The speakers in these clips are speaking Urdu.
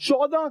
14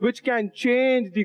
which can change the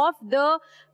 of the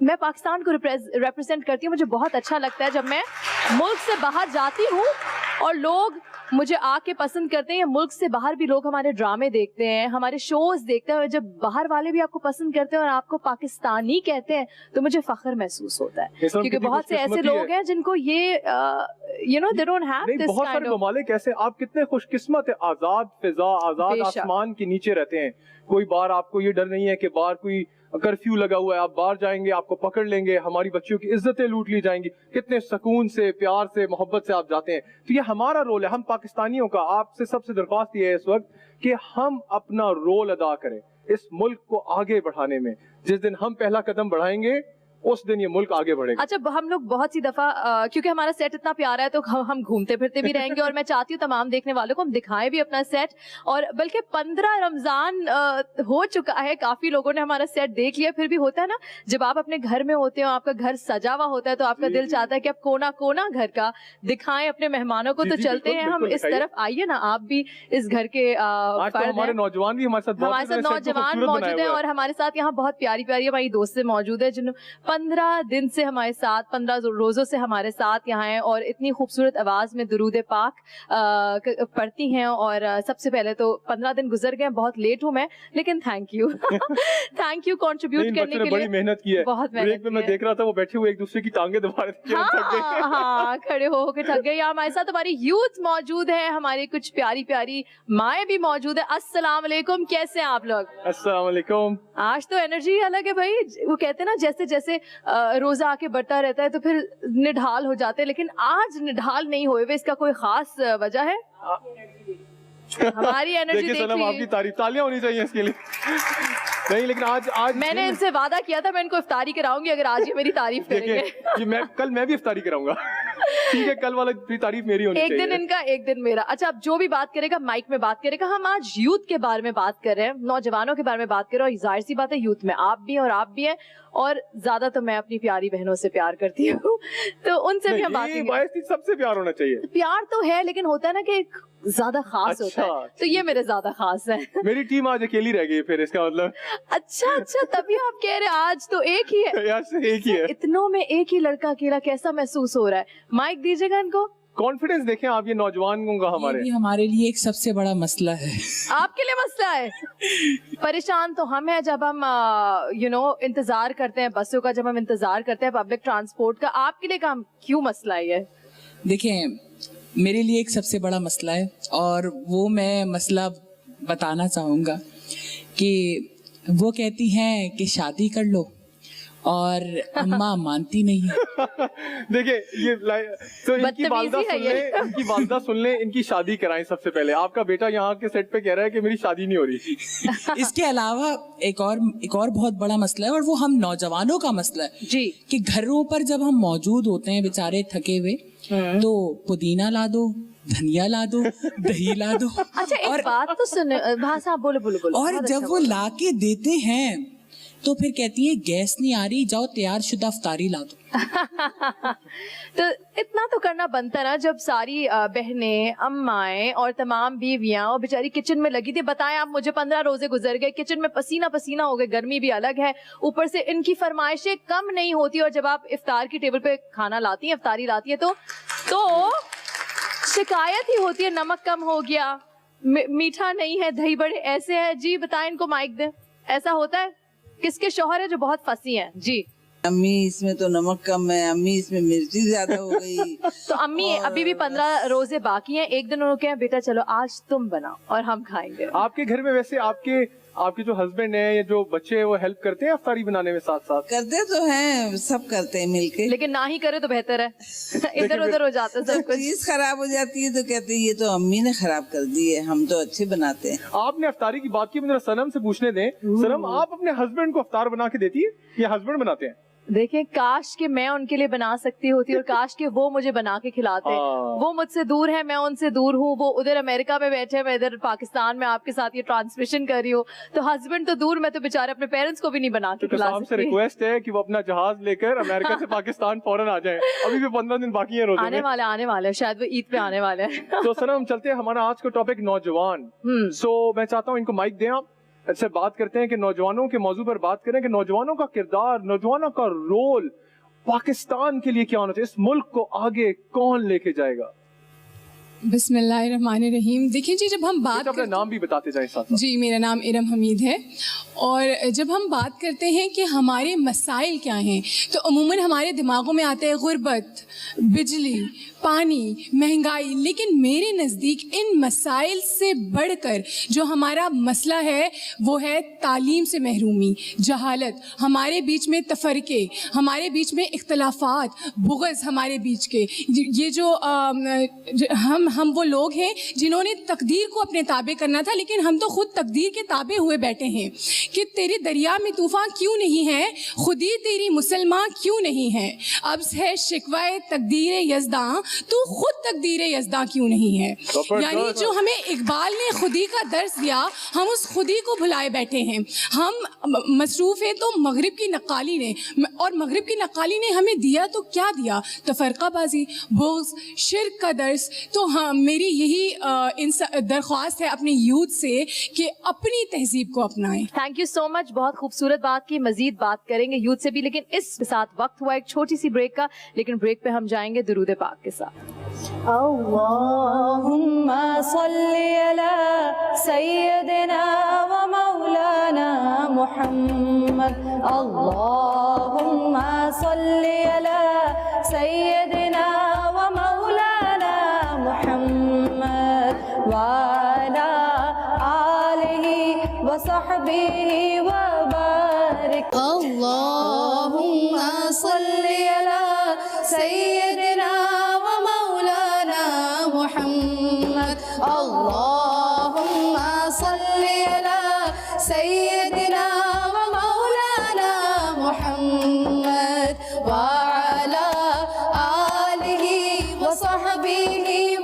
میں پاکستان کو ریپرزینٹ کرتی ہوں. مجھے بہت اچھا لگتا ہے جب میں ملک سے باہر جاتی ہوں اور لوگ مجھے آ کے پسند کرتے ہیں. یا ملک سے باہر بھی لوگ ہمارے ڈرامے دیکھتے ہیں, ہمارے شوز دیکھتے ہیں, اور جب باہر والے بھی آپ کو پسند کرتے ہیں اور آپ کو پاکستانی کہتے ہیں تو مجھے فخر محسوس ہوتا ہے, کیونکہ بہت سے ایسے لوگ ہیں جن کو یہ they don't have this بہت سارے ممالک ایسے, آپ کتنے خوش قسمت ہیں, آزاد فضا, آزاد آسمان کے نیچے رہتے ہیں. کوئی بار آپ کو یہ ڈر نہیں ہے کہ باہر کوئی کرفیو لگا ہوا ہے, آپ باہر جائیں گے آپ کو پکڑ لیں گے, ہماری بچیوں کی عزتیں لوٹ لی جائیں گی. کتنے سکون سے, پیار سے, محبت سے آپ جاتے ہیں. تو یہ ہمارا رول ہے, ہم پاکستانیوں کا. آپ سے سب سے درخواست یہ ہے اس وقت کہ ہم اپنا رول ادا کریں اس ملک کو آگے بڑھانے میں. جس دن ہم پہلا قدم بڑھائیں گے اس دن یہ ملک آگے بڑھے گا. اچھا, ہم لوگ بہت سی دفعہ کیونکہ ہمارا سیٹ اتنا پیارا ہے تو ہم گھومتے پھرتے بھی رہیں گے, اور میں چاہتی ہوں تمام دیکھنے والوں کو ہم دکھائیں بھی اپنا سیٹ. اور بلکہ 15 رمضان ہو چکا ہے, کافی لوگوں نے ہمارا سیٹ دیکھ لیا. پھر بھی ہوتا ہے نا, جب آپ اپنے گھر میں ہوتے ہو, آپ کا گھر سجا ہوا ہوتا ہے, تو آپ کا دل چاہتا ہے کہ آپ کونا کونا گھر کا دکھائیں اپنے مہمانوں کو. تو چلتے ہیں ہم اس طرف, آئیے نا آپ بھی اس گھر کے فرد ہیں. ہمارے نوجوان بھی ہمارے ساتھ نوجوان موجود ہیں, اور ہمارے ساتھ یہاں بہت پیاری پیاری ہماری دوستیں موجود ہیں جن 15 دن سے ہمارے ساتھ, 15 روزوں سے ہمارے ساتھ یہاں ہیں, اور اتنی خوبصورت آواز میں درود پاک پڑھتی ہیں. اور سب سے پہلے تو 15 دن گزر گئے, بہت لیٹ ہوں میں, لیکن thank you thank you contribute کرنے کے لیے. بڑی محنت کی ہے, بہت محنت کی ہے. میں دیکھ رہا تھا وہ بیٹھے ہوئے ایک دوسرے کی ٹانگیں دبا رہے تھے, ہاں کھڑے ہو کے تھک گئے. یہاں ہمارے ساتھ ہماری یوتھ موجود ہے, ہماری کچھ پیاری پیاری مائیں بھی موجود ہے. السلام علیکم, کیسے ہیں آپ لوگ؟ السلام علیکم. آج تو انرجی الگ ہے بھائی. وہ کہتے ہیں نا جیسے جیسے روزہ آ کے بڑھتا رہتا ہے تو پھر نڈھال ہو جاتے ہیں, لیکن آج نڈھال نہیں ہوئے. اس کا کوئی خاص وجہ ہے؟ ہماری انرجی سلام, آپ کی تعریف, تالیاں ہونی چاہیے اس کے لیے. نہیں لیکن آج میں نے ان سے وعدہ کیا تھا میں ان کو افطاری کراؤں گی اگر آج یہ میری تعریف کریں گے. کل میں بھی افطاری کراؤں گا. ٹھیک ہے, کل والا تعریف میری ہونی چاہیے. ایک دن ان کا ایک دن میرا. اچھا, اب جو بھی بات کرے گا مائک میں بات کرے گا. ہم آج یوتھ کے بارے میں بات کر رہے ہیں, نوجوانوں کے بارے میں بات کر رہے ہیں. اور ظاہر سی بات ہے یوتھ میں آپ بھی ہیں اور آپ بھی ہیں, اور زیادہ تو میں اپنی پیاری بہنوں سے پیار کرتی ہوں, تو ان سے بھی ہم بات کریں گے. سب سے پیار ہونا چاہیے. پیار تو ہے, لیکن ہوتا ہے نا کہ زیادہ خاص ہوتا ہے, تو یہ میرے زیادہ خاص ہے. میری ٹیم آج اکیلی رہ گئی پھر, اس کا مطلب. اچھا, تبھی آپ کہہ رہے آج تو ایک ہی ہے. ایک ہی ہے. اتنوں میں ایک ہی لڑکا اکیلا کیسا محسوس ہو رہا ہے؟ مائک دیجیے گا ان کو. کانفیڈنس دیکھیں آپ, یہ نوجوانوں کا ہمارے لیے ایک سب سے بڑا مسئلہ ہے. آپ کے لیے مسئلہ ہے؟ پریشان تو ہم ہیں جب ہم انتظار کرتے ہیں بسوں کا, جب ہم انتظار کرتے ہیں پبلک ٹرانسپورٹ کا. آپ کے لیے کیوں مسئلہ ہے یہ؟ دیکھیں, میرے لیے ایک سب سے بڑا مسئلہ ہے, اور وہ میں مسئلہ بتانا چاہوں گا کہ وہ کہتی ہیں کہ شادی کر لو, اور اماں مانتی نہیں ہے. دیکھیں یہ تو ان کی والدہ سن لیں, ان کی شادی کرائیں سب سے پہلے. آپ کا بیٹا یہاں کے سیٹ پہ کہہ رہا ہے کہ میری شادی نہیں ہو رہی. اس کے علاوہ ایک اور بہت بڑا مسئلہ ہے, اور وہ ہم نوجوانوں کا مسئلہ ہے جی, کہ گھروں پر جب ہم موجود ہوتے ہیں بیچارے تھکے ہوئے, تو پودینہ لا دو, دھنیا لا دو, دہی لا دو. اچھا ایک بات تو سن, بھائی صاحب بولو. اور جب وہ لا کے دیتے ہیں تو پھر کہتی ہے گیس نہیں آ رہی, جاؤ تیار شدہ افطاری لا دو. تو اتنا تو کرنا بنتا نا, جب ساری بہنیں, امائیں اور تمام بیویاں اور بیچاری کچن میں لگی تھی. بتائیں آپ, مجھے 15 روزے گزر گئے, کچن میں پسینہ پسینہ ہو گئے, گرمی بھی الگ ہے, اوپر سے ان کی فرمائشیں کم نہیں ہوتی. اور جب آپ افطار کی ٹیبل پہ کھانا لاتی ہیں, افطاری لاتی ہیں, تو شکایت ہی ہوتی ہے, نمک کم ہو گیا, میٹھا نہیں ہے, دہی بڑے ایسے ہے. جی بتائیں, ان کو مائک دیں. ایسا ہوتا ہے؟ کس کے شوہر ہے جو بہت پھنسی ہیں؟ جی, امی اس میں تو نمک کم ہے, امی اس میں مرچی زیادہ ہو گئی. تو امی ابھی بھی 15 روزے باقی ہیں. ایک دن انہوں نے کہا بیٹا چلو آج تم بناؤ اور ہم کھائیں گے. آپ کے گھر میں ویسے آپ کے جو ہسبینڈ ہیں یا جو بچے ہیں وہ ہیلپ کرتے ہیں افطاری بنانے میں ساتھ ساتھ؟ کرتے تو ہیں, سب کرتے ہیں مل کے, لیکن نہ ہی کرے تو بہتر ہے, ادھر ادھر ہو جاتا ہے سب کچھ. چیز خراب ہو جاتی ہے تو کہتے ہیں یہ تو امی نے خراب کر دی ہے, ہم تو اچھے بناتے ہیں. آپ نے افطاری کی بات کی, مجھے سنم سے پوچھنے دیں. سنم, آپ اپنے ہسبینڈ کو افطار بنا کے دیتی ہے یا ہسبینڈ بناتے ہیں؟ دیکھیں, کاش کہ میں ان کے لیے بنا سکتی ہوتی اور کاش کہ وہ مجھے بنا کے کھلاتے. وہ مجھ سے دور ہے, میں ان سے دور ہوں. وہ ادھر امریکہ میں بیٹھے, میں ادھر پاکستان میں آپ کے ساتھ یہ ٹرانسمیشن کر رہی ہوں. تو ہسبینڈ تو دور, میں تو بیچارے اپنے پیرنٹس کو بھی نہیں بنا کے کھلا سکتی. سے ریکویسٹ ہے کہ وہ اپنا جہاز لے کر امریکہ سے پاکستان فوراً آ جائیں. ابھی بھی 15 دن باقی ہیں روزے میں. آنے والے شاید وہ عید پہ آنے والے ہیں. تو سنم چلتے ہیں, ہمارا آج کا ٹاپک نوجوان. سو میں چاہتا ہوں ان کو مائک دیں آپ. سے بات کرتے ہیں کہ نوجوانوں کے موضوع پر بات کریں کہ نوجوانوں کا کردار, نوجوانوں کا رول پاکستان کے لیے کیا ہونا چاہیے, اس ملک کو آگے کون لے کے جائے گا؟ بسم اللہ الرحمن الرحیم. دیکھیں جی, جب ہم بات اپنا نام بھی بتاتے جائیں ساتھ. جی, میرا نام ارم حمید ہے, اور جب ہم بات کرتے ہیں کہ ہمارے مسائل کیا ہیں تو عموماً ہمارے دماغوں میں آتا ہے غربت, بجلی, پانی, مہنگائی, لیکن میرے نزدیک ان مسائل سے بڑھ کر جو ہمارا مسئلہ ہے وہ ہے تعلیم سے محرومی, جہالت, ہمارے بیچ میں تفرقے, ہمارے بیچ میں اختلافات, بغض ہمارے بیچ کے. یہ جو ہم وہ لوگ ہیں جنہوں نے تقدیر کو اپنے تابع کرنا تھا, لیکن ہم تو خود تقدیر کے تابع ہوئے بیٹھے ہیں کہ تیرے دریا میں طوفان کیوں نہیں ہے, خودی تیری مسلمان کیوں نہیں ہے, اب ہے شکوائے تقدیر یزداں تو خود تقدیر یزداں کیوں نہیں ہے. یعنی جو ہمیں اقبال نے خودی کا درس دیا, ہم اس خودی کو بھلائے بیٹھے ہیں. ہم مصروف ہیں تو مغرب کی نقالی نے, اور مغرب کی نقالی نے ہمیں دیا تو کیا دیا, تفرقہ بازی, بغض, شرک کا درس. تو ہاں, میری یہی درخواست ہے اپنے یوتھ سے کہ اپنی تہذیب کو اپنائیں. تھینک یو سو مچ, بہت خوبصورت بات کی. مزید بات کریں گے یوتھ سے بھی, لیکن اس کے ساتھ وقت ہوا ایک چھوٹی سی بریک کا, لیکن بریک پہ ہم جائیں گے درود پاک کے ساتھ. اللہم صلی علی سیدنا و مولانا محمد, اللہم صلی علی سیدنا و مولانا محمد وعلی آلہ وصحبہ وبارک. اللہم صلی علی سیدنا و مولانا محمد, اللہم صلی علی سیدنا و مولانا محمد وعلی آلہ وصحبہ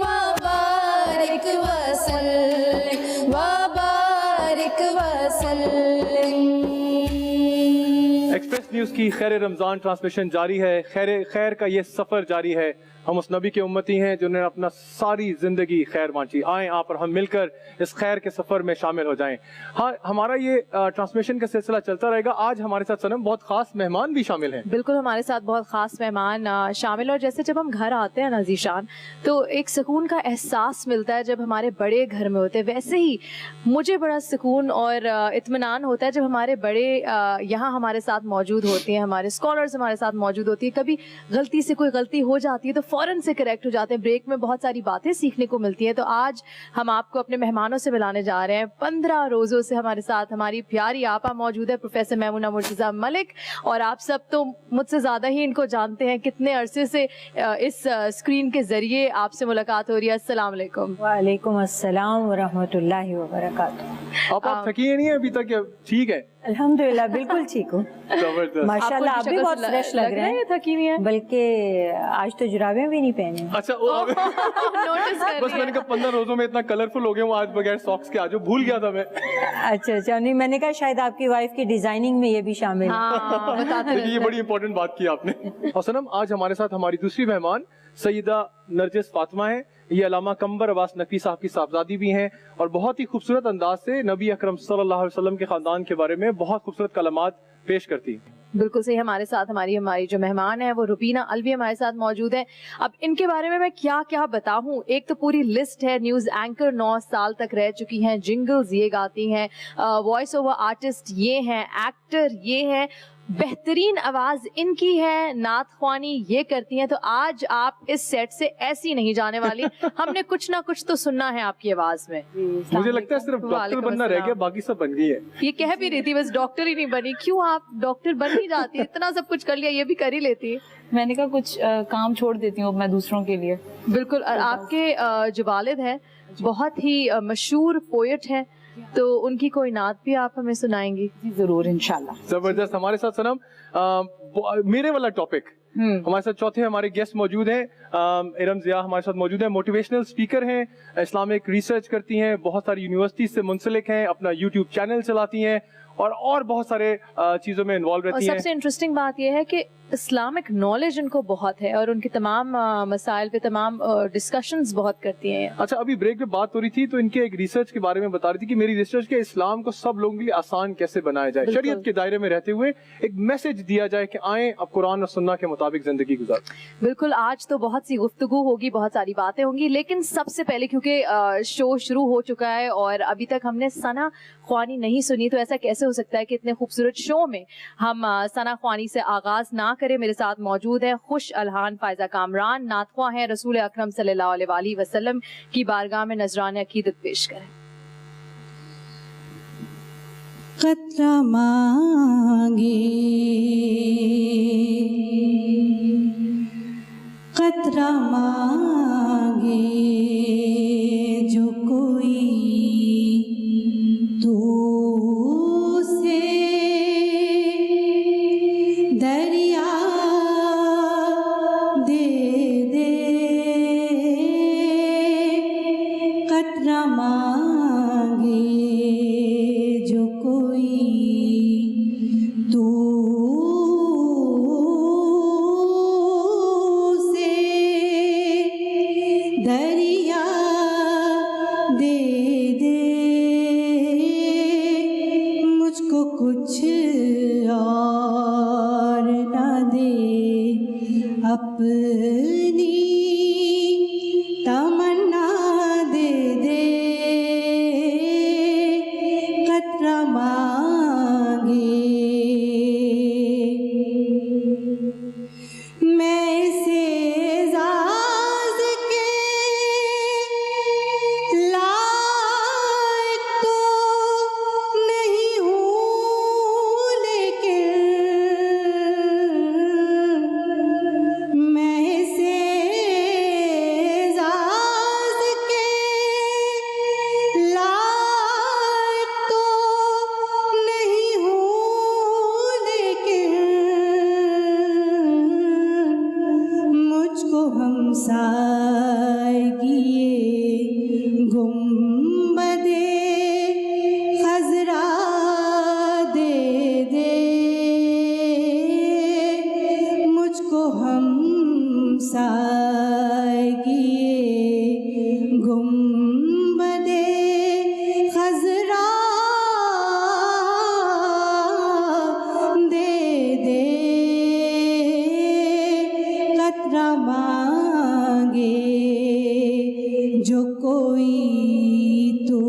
وبارک وسلم وبارک وسلم. ایکسپریس نیوز کی خیر رمضان ٹرانسمیشن جاری ہے. خیر کا یہ سفر جاری ہے. ہم اس نبی کے امتی ہیں جنہوں نے اپنا ساری زندگی خیر بانٹی. آئیں آپ اور ہم مل کر اس خیر کے سفر میں شامل ہو جائیں. ہاں, ہمارا یہ ٹرانسمیشن کا سلسلہ چلتا رہے گا. آج ہمارے ساتھ سنم بہت خاص مہمان بھی شامل ہیں. بالکل, ہمارے ساتھ بہت خاص مہمان شامل, اور جیسے جب ہم گھر آتے ہیں نا ذیشان, تو ایک سکون کا احساس ملتا ہے جب ہمارے بڑے گھر میں ہوتے ہیں. ویسے ہی مجھے بڑا سکون اور اطمینان ہوتا ہے جب ہمارے بڑے یہاں ہمارے ساتھ موجود ہوتے ہیں, ہمارے اسکالرز ہمارے ساتھ موجود ہوتی ہیں. کبھی غلطی سے کوئی غلطی ہو جاتی ہے تو فوراً سے کریکٹ ہو جاتے ہیں. بریک میں بہت ساری باتیں سیکھنے کو ملتی ہیں. تو آج ہم آپ کو اپنے مہمانوں سے ملانے جا رہے ہیں. 15 روزوں سے ہمارے ساتھ ہماری پیاری آپا موجود ہے, پروفیسر میمونہ مرتضیٰ ملک, اور آپ سب تو مجھ سے زیادہ ہی ان کو جانتے ہیں. کتنے عرصے سے اس اسکرین کے ذریعے آپ سے ملاقات ہو رہی ہے. السلام علیکم. وعلیکم السلام ورحمۃ اللہ وبرکاتہ. آپ تھکی نہیں ہیں ابھی تک؟ ٹھیک ہے, الحمدللہ بالکل ٹھیک ہوں ماشاء اللہ. آپ بھی بہت فریش لگ رہے ہیں, تھکی نہیں ہے بلکہ آج تو جرابیں بھی نہیں پہنے. اچھا نوٹس کر بس میں نے کہا 15 روزوں میں اتنا کلرفل ہو گیا ہوں آج بغیر ساکس کے, آج بھول گیا تھا میں. اچھا نہیں, میں نے کہا شاید آپ کی وائف کی ڈیزائننگ میں یہ بھی شامل ہے. یہ بڑی امپورٹنٹ بات کی آپ نے. اور سنم, آج ہمارے ساتھ ہماری دوسری مہمان سیدہ نرجس فاطمہ ہیں. یہ علامہ قمر عباس نقوی صاحب کی صاحبزادی بھی ہیں, اور بہت ہی خوبصورت انداز سے نبی اکرم صلی اللہ علیہ وسلم کے خاندان کے بارے میں بہت خوبصورت کلمات پیش کرتی. بالکل صحیح. ہمارے ساتھ ہماری جو مہمان ہیں وہ روبینہ الوی ہمارے ساتھ موجود ہیں. اب ان کے بارے میں کیا بتاؤں. ایک تو پوری لسٹ ہے. نیوز اینکر 9 سال تک رہ چکی ہیں, جنگلز یہ گاتی ہیں, وائس اوور آرٹسٹ یہ ہیں, ایکٹر یہ ہیں, بہترین آواز ان کی ہے, نعت خوانی یہ کرتی ہیں. تو آج آپ اس سیٹ سے ایسی نہیں جانے والی, ہم نے کچھ نہ کچھ تو سننا ہے آپ کی آواز میں. مجھے لگتا ہے صرف ڈاکٹر بننا رہ گیا, باقی سب بن گئی ہے. یہ کہہ بھی رہی تھی بس ڈاکٹر ہی نہیں بنی. کیوں, آپ ڈاکٹر بن ہی جاتی, اتنا سب کچھ کر لیا, یہ بھی کر ہی لیتی. میں نے کہا کچھ کام چھوڑ دیتی ہوں میں دوسروں کے لیے. بالکل. اور آپ کے جو والد ہیں بہت ہی مشہور پوئٹ ہیں, تو ان کی کوئی نعت بھی آپ ہمیں سنائیں گی؟ جی ضرور انشاءاللہ. زبردست. ہمارے ساتھ سنم میرے والا ٹاپک, ہمارے ساتھ چوتھے ہمارے گیسٹ موجود ہیں. ارم ضیاء ہمارے ساتھ موجود ہیں, موٹیویشنل اسپیکر ہیں, اسلامک ریسرچ کرتی ہیں, بہت ساری یونیورسٹیز سے منسلک ہیں, اپنا یوٹیوب چینل چلاتی ہیں, اور بہت سارے چیزوں میں انوالو اور رہتی ہیں. سب سے انٹرسٹنگ بات یہ ہے کہ اسلامک نالج ان کو بہت ہے اور ان کے تمام مسائل پہ تمام ڈسکشنز بہت کرتی ہیں. اچھا, ابھی بریک میں بات ہو رہی تھی تو ان کے ایک ریسرچ کے بارے میں بتا رہی تھی کہ میری ریسرچ کے اسلام کو سب لوگوں کے لیے آسان کیسے بنایا جائے, شریعت کے دائرے میں رہتے ہوئے ایک میسج دیا جائے کہ آئیں اب قرآن اور سنت کے مطابق زندگی گزاریں. بالکل, آج تو بہت سی گفتگو ہوگی, بہت ساری باتیں ہوں گی, لیکن سب سے پہلے کیونکہ شو شروع ہو چکا ہے اور ابھی تک ہم نے ثنا خوانی نہیں سنی, تو ایسا کیسے ہو سکتا ہے کہ اتنے خوبصورت شو میں ہم ثنا خوانی سے آغاز نہ کریں. میرے ساتھ موجود ہے خوش الحان فائزہ کامران, نعت خواں ہیں, رسول اکرم صلی اللہ علیہ وآلہ وسلم کی بارگاہ میں نذران عقیدت پیش کریں. قطرہ مانگے قطرہ مانگے جو کوئی تو سے دریا دے دے, قطرہ مانگے جو کوئی تو سے دریا دے دے, مجھ کو کچھ اور نہ دے, اپنی تمنا دے دے, قطرہ مانگے. میں سے اعزاز کے لائق تو نہیں ہوں, لیکن میں سے اعزاز کے لائق تو نہیں ہوں, لیکن مجھ کو ہمسائیگی گنبد خضرا دے دے, مجھ کو ہمسائیگی گنبد خضرا دے دے, قطرہ مانگے جو کوئی تو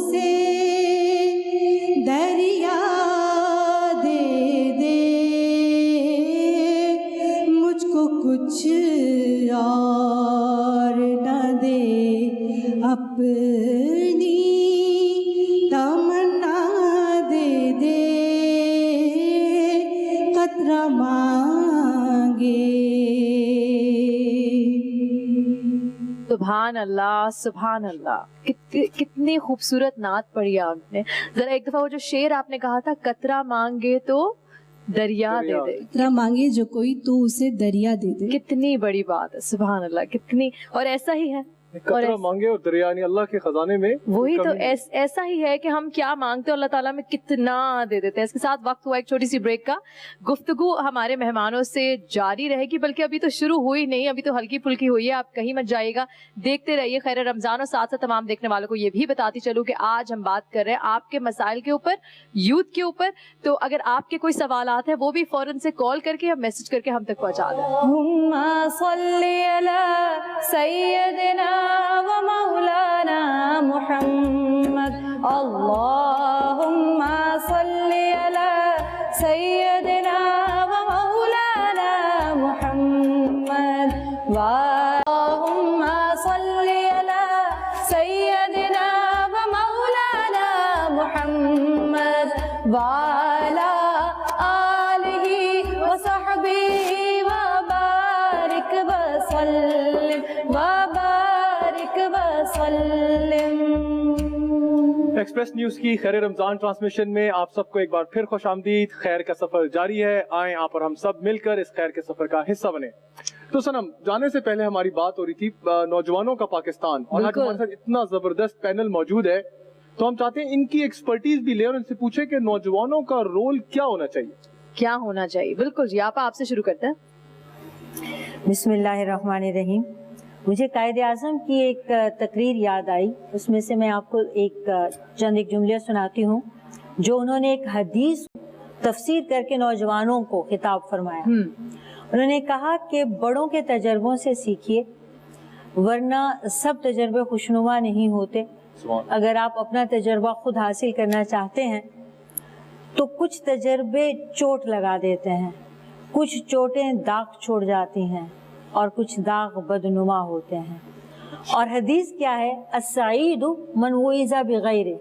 سے دریا دے دے, مجھ کو کچھ اور نہ دے, اپنی تمنا دے دے, قطرہ مانگے. سبحان اللہ, سبحان اللہ, کتنی خوبصورت نعت پڑھی آپ نے. ذرا ایک دفعہ وہ جو شعر آپ نے کہا تھا, قطرہ مانگے تو دریا دے دے, قطرہ مانگے جو کوئی تو اسے دریا دے دے, کتنی بڑی بات ہے. سبحان اللہ, کتنی, اور ایسا ہی ہے, قطرہ مانگے اور دریا, یعنی اللہ کے خزانے میں وہی تو ایسا ہی ہے کہ ہم کیا مانگتے ہیں اللہ تعالیٰ میں کتنا دے دیتے ہیں. اس کے ساتھ وقت ہوا ایک چھوٹی سی بریک کا. گفتگو ہمارے مہمانوں سے جاری رہے گی, بلکہ ابھی تو شروع ہوئی نہیں, ابھی تو ہلکی پھلکی ہوئی ہے. آپ کہیں مت جائیے گا, دیکھتے رہیے خیر رمضان. اور ساتھ ساتھ تمام دیکھنے والوں کو یہ بھی بتاتی چلوں کہ آج ہم بات کر رہے ہیں آپ کے مسائل کے اوپر, یوتھ کے اوپر. تو اگر آپ کے کوئی سوالات ہیں وہ بھی فوراً سے کال کر کے یا میسج کر کے ہم تک پہنچا دیں. اللہم صلی علی سیدنا و مولانا محمد, اللہم صلی علی سیدنا و مولانا محمد, اللہم صلی علی سیدنا و مولانا محمد وعلا آلہ وصحبہ وبارک وسلم وبارک وسلم. ایکسپریس نیوز کی خیر رمضان ٹرانسمیشن میں آپ سب کو ایک بار پھر خوش آمدید. خیر کا سفر جاری ہے, آئیں آپ اور ہم سب مل کر اس خیر کے سفر کا حصہ بنیں. تو سنم, جانے سے پہلے ہماری بات ہو رہی تھی نوجوانوں کا پاکستان, اور آج ہمارے ساتھ اتنا زبردست پینل موجود ہے تو ہم چاہتے ہیں ان کی ایکسپرٹیز بھی لیں اور ان سے پوچھیں کہ نوجوانوں کا رول کیا ہونا چاہیے. کیا ہونا چاہیے؟ بالکل جی، آپ سے شروع کرتے ہیں. بسم اللہ الرحمن الرحیم. مجھے قائد اعظم کی ایک تقریر یاد آئی، اس میں سے میں آپ کو چند جملے سناتی ہوں جو انہوں نے ایک حدیث تفسیر کر کے نوجوانوں کو خطاب فرمایا. انہوں نے کہا کہ بڑوں کے تجربوں سے سیکھیے، ورنہ سب تجربے خوشنما نہیں ہوتے. اگر آپ اپنا تجربہ خود حاصل کرنا چاہتے ہیں تو کچھ تجربے چوٹ لگا دیتے ہیں، کچھ چوٹیں داغ چھوڑ جاتی ہیں اور کچھ داغ بدنما ہوتے ہیں. اور حدیث کیا ہے؟ السعید من وعظ بغیر،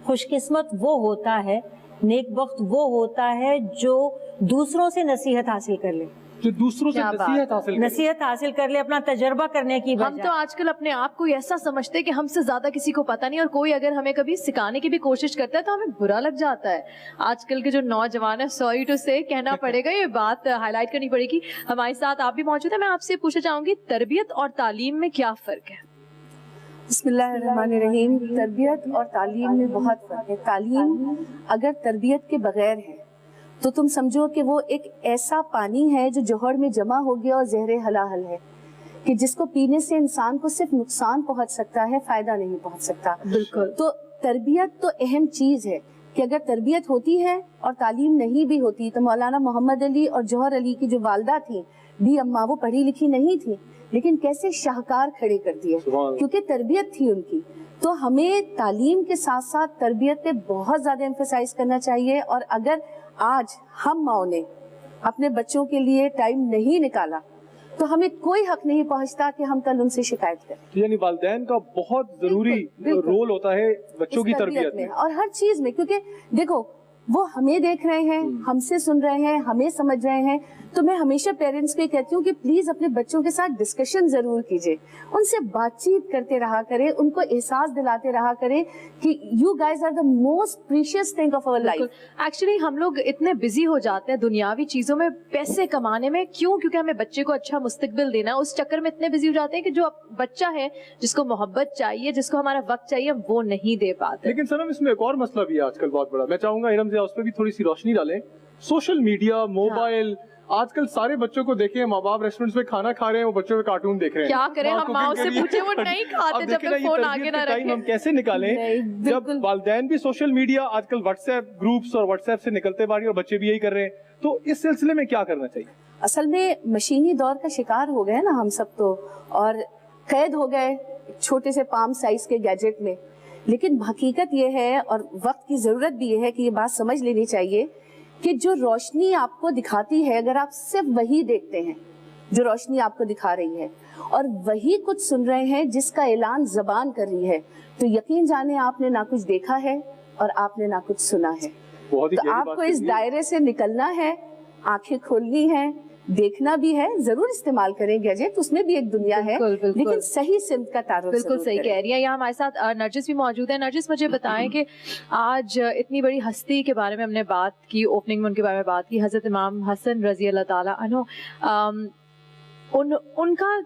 خوش قسمت وہ ہوتا ہے، نیک بخت وہ ہوتا ہے جو دوسروں سے نصیحت حاصل کر لے، جو دوسروں سے نصیحت حاصل کر لے اپنا تجربہ کرنے کی بجائے. ہم تو آج کل اپنے آپ کو ایسا سمجھتے کہ ہم سے زیادہ کسی کو پتہ نہیں، اور کوئی اگر ہمیں کبھی سکھانے کی بھی کوشش کرتا ہے تو ہمیں برا لگ جاتا ہے. آج کل کے جو نوجوان ہیں، سوری ٹو سے کہنا پڑے گا، یہ بات ہائی لائٹ کرنی پڑے گی. ہمارے ساتھ آپ بھی موجود ہیں. میں آپ سے پوچھنا چاہوں گی تربیت اور تعلیم میں کیا فرق ہے؟ بسم اللہ الرحمن الرحیم. تربیت اور تعلیم میں بہت فرق ہے. تعلیم اگر تربیت کے بغیر ہے تو تم سمجھو کہ وہ ایک ایسا پانی ہے جو جوہر میں جمع ہو گیا اور زہر حلاحل ہے، کہ جس کو پینے سے انسان کو صرف نقصان پہنچ سکتا ہے، فائدہ نہیں پہنچ سکتا. بالکل. تو تربیت تو اہم چیز ہے کہ اگر تربیت ہوتی ہے اور تعلیم نہیں بھی ہوتی تو مولانا محمد علی اور جوہر علی کی جو والدہ تھیں بھی اماں، وہ پڑھی لکھی نہیں تھی لیکن کیسے شاہکار کھڑے کر دیے کیونکہ تربیت تھی ان کی. تو ہمیں تعلیم کے ساتھ ساتھ تربیت پہ بہت زیادہ ایمفیسائز کرنا چاہیے. اور اگر آج ہم ماؤں نے اپنے بچوں کے لیے ٹائم نہیں نکالا تو ہمیں کوئی حق نہیں پہنچتا کہ ہم کل ان سے شکایت کریں. یعنی والدین کا بہت ضروری رول ہوتا ہے بچوں کی تربیت میں اور ہر چیز میں، کیونکہ دیکھو وہ ہمیں دیکھ رہے ہیں، ہم سے سن رہے ہیں، ہمیں سمجھ رہے ہیں. تو میں ہمیشہ پیرنٹس کو کہتی ہوں کہ پلیز اپنے بچوں کے ساتھ ڈسکشن ضرور کیجئے، ان سے بات چیت کرتے رہا کریں، ان کو احساس دلاتے رہا کریں کہ you guys are the most precious thing of our life. Actually ہم لوگ اتنے بزی ہو جاتے ہیں دنیاوی چیزوں میں، پیسے کمانے میں. کیوں؟ کیونکہ ہمیں بچے کو اچھا مستقبل دینا ہے. اس چکر میں اتنے بزی ہو جاتے ہیں کہ جو بچہ ہے، جس کو محبت چاہیے، جس کو ہمارا وقت چاہیے، وہ نہیں دے پاتے. لیکن سنم اس میں ایک اور مسئلہ بھی ہے آج کل بہت بڑا. میں چاہوں گا ارم ضیاء اس پہ بھی تھوڑی سی روشنی ڈالیں. سوشل میڈیا، موبائل، آج کل سارے بچوں کو دیکھیں، ماں باپ ریسٹورنٹس میں کھانا کھا رہے ہیں، وہ بچوں پہ کارٹون دیکھ رہے ہیں. کیا کریں؟ ہم ماں سے پوچھیں، وہ نہیں کھاتے جب تک فون آگے نہ رکھیں. ہم کیسے نکالیں جب والدین بھی سوشل میڈیا، آج کل واٹس ایپ گروپس اور واٹس ایپ سے نکلتے باری اور بچے بھی یہی کر رہے ہیں. تو اس سلسلے میں کیا کرنا چاہیے؟ اصل میں مشینی دور کا شکار ہو گئے نا ہم سب تو، اور قید ہو گئے چھوٹے سے پام سائز کے گیجٹ میں. لیکن حقیقت یہ ہے اور وقت کی ضرورت بھی یہ ہے کہ یہ بات سمجھ لینی چاہیے کہ جو روشنی آپ کو دکھاتی ہے، اگر آپ صرف وہی دیکھتے ہیں جو روشنی آپ کو دکھا رہی ہے اور وہی کچھ سن رہے ہیں جس کا اعلان زبان کر رہی ہے، تو یقین جانے آپ نے نہ کچھ دیکھا ہے اور آپ نے نہ کچھ سنا ہے. تو آپ کو اس دائرے سے نکلنا ہے، آنکھیں کھولنی ہیں، دیکھنا بھی ہے. ضرور استعمال کریں گیجٹ، اس میں بھی ایک دنیا ہے، لیکن صحیح سمت کا تعارف. بالکل صحیح کہہ رہی ہیں. یہاں ہمارے ساتھ نرجس بھی موجود ہے. نرجس، مجھے بتائیں کہ آج اتنی بڑی ہستی کے بارے میں ہم نے بات کی، اوپننگ میں ان کے بارے میں بات کی، حضرت امام حسن رضی اللہ تعالیٰ عنہ. ان کا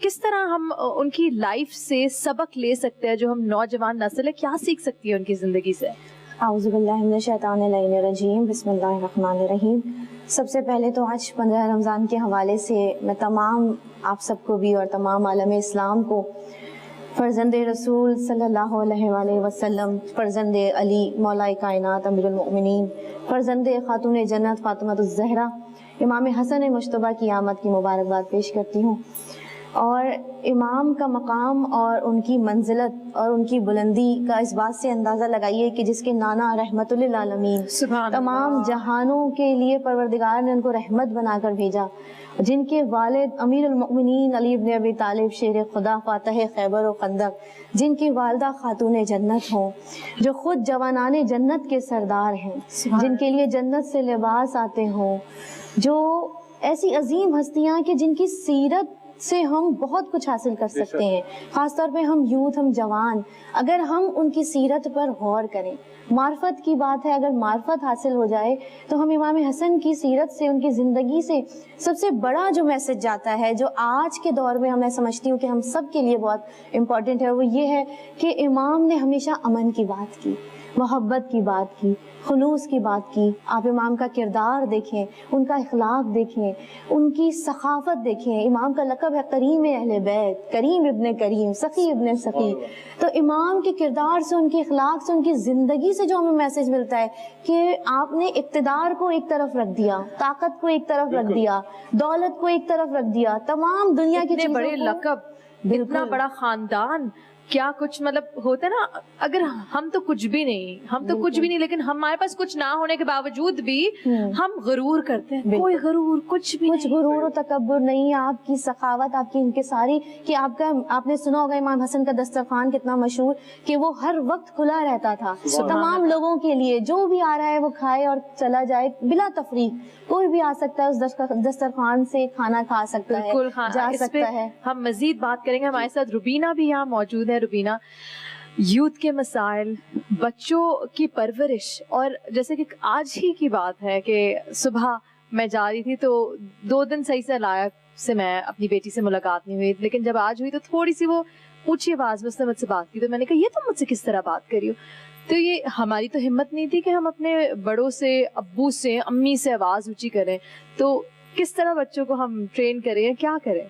کس طرح ہم ان کی لائف سے سبق لے سکتے ہیں؟ جو ہم نوجوان نسل ہے، کیا سیکھ سکتی ہے ان کی زندگی سے؟ اعوذ باللہ من الشیطان الرجیم، بسم اللہ الرحمن الرحیم. سب سے پہلے تو آج 15 رمضان کے حوالے سے میں تمام آپ سب کو بھی اور تمام عالم اسلام کو فرزند رسول صلی اللہ علیہ وآلہ وسلم، فرزند علی مولا کائنات امیر المؤمنین، فرزند خاتون جنت فاطمہ الزہرا امام حسن مجتبیٰ کی آمد کی مبارکباد پیش کرتی ہوں. اور امام کا مقام اور ان کی منزلت اور ان کی بلندی کا اس بات سے اندازہ لگائیے کہ جس کے نانا رحمت للعالمین، تمام جہانوں کے لیے پروردگار نے ان کو رحمت بنا کر بھیجا، جن کے والد امیر المؤمنین علی ابن ابی طالب شیر خدا فاتح خیبر و خندق، جن کی والدہ خاتون جنت ہوں، جو خود جوانان جنت کے سردار ہیں، جن کے لیے جنت سے لباس آتے ہوں، جو ایسی عظیم ہستیاں کہ جن کی سیرت سے ہم بہت کچھ حاصل کر سکتے ہیں. خاص طور پہ ہم یوتھ، ہم جوان، اگر ہم ان کی سیرت پر غور کریں. معرفت کی بات ہے، اگر معرفت حاصل ہو جائے تو ہم امام حسن کی سیرت سے، ان کی زندگی سے سب سے بڑا جو میسج جاتا ہے، جو آج کے دور میں میں سمجھتی ہوں کہ ہم سب کے لیے بہت امپورٹنٹ ہے، وہ یہ ہے کہ امام نے ہمیشہ امن کی بات کی، محبت کی بات کی، خلوص کی بات کی. آپ امام کا کردار دیکھیں، ان کا اخلاق دیکھیں، ان کی سخاوت دیکھیں. امام کا لقب ہے کریم اہل بیت، کریم ابن کریم، سخی ابن سخی. تو امام کے کردار سے، ان کے اخلاق سے، ان کی زندگی سے جو ہمیں میسج ملتا ہے کہ آپ نے اقتدار کو ایک طرف رکھ دیا، طاقت کو ایک طرف رکھ دیا، دولت کو ایک طرف رکھ دیا، تمام دنیا کی اتنے بڑے لقب، اتنا بڑا خاندان، کیا کچھ مطلب ہوتا ہے نا. اگر ہم تو کچھ بھی نہیں، لیکن ہمارے پاس کچھ نہ ہونے کے باوجود بھی ہم غرور کرتے ہیں. کوئی غرور، کچھ غرور و تکبر نہیں. آپ کی سخاوت، آپ کی ان کے ساری، کہ آپ نے سنا ہوگا امام حسن کا دسترخوان کتنا مشہور، کہ وہ ہر وقت کھلا رہتا تھا تمام لوگوں کے لیے. جو بھی آ رہا ہے وہ کھائے اور چلا جائے بلا تفریق. کوئی بھی آ سکتا ہے اس دسترخوان سے کھانا کھا سکتا ہے، جا سکتا ہے. ہم مزید بات کریں گے. ہمارے ساتھ روبینہ بھی یہاں موجود ہے. روبینہ، یوتھ کے مسائل، بچوں کی پرورش، اور جیسے کہ آج ہی کی بات ہے کہ صبح میں جا رہی تھی تو 2 دن صحیح سے لائق سے میں اپنی بیٹی سے ملاقات نہیں ہوئی، لیکن جب آج ہوئی تو تھوڑی سی وہ اونچی آواز میں اس نے مجھ سے بات کی. تو میں نے کہا یہ تم مجھ سے کس طرح بات کری ہو؟ تو یہ ہماری تو ہمت نہیں تھی کہ ہم اپنے بڑوں سے، ابو سے، امی سے آواز اونچی کریں. تو کس طرح بچوں کو ہم ٹرین کریں، کیا کریں؟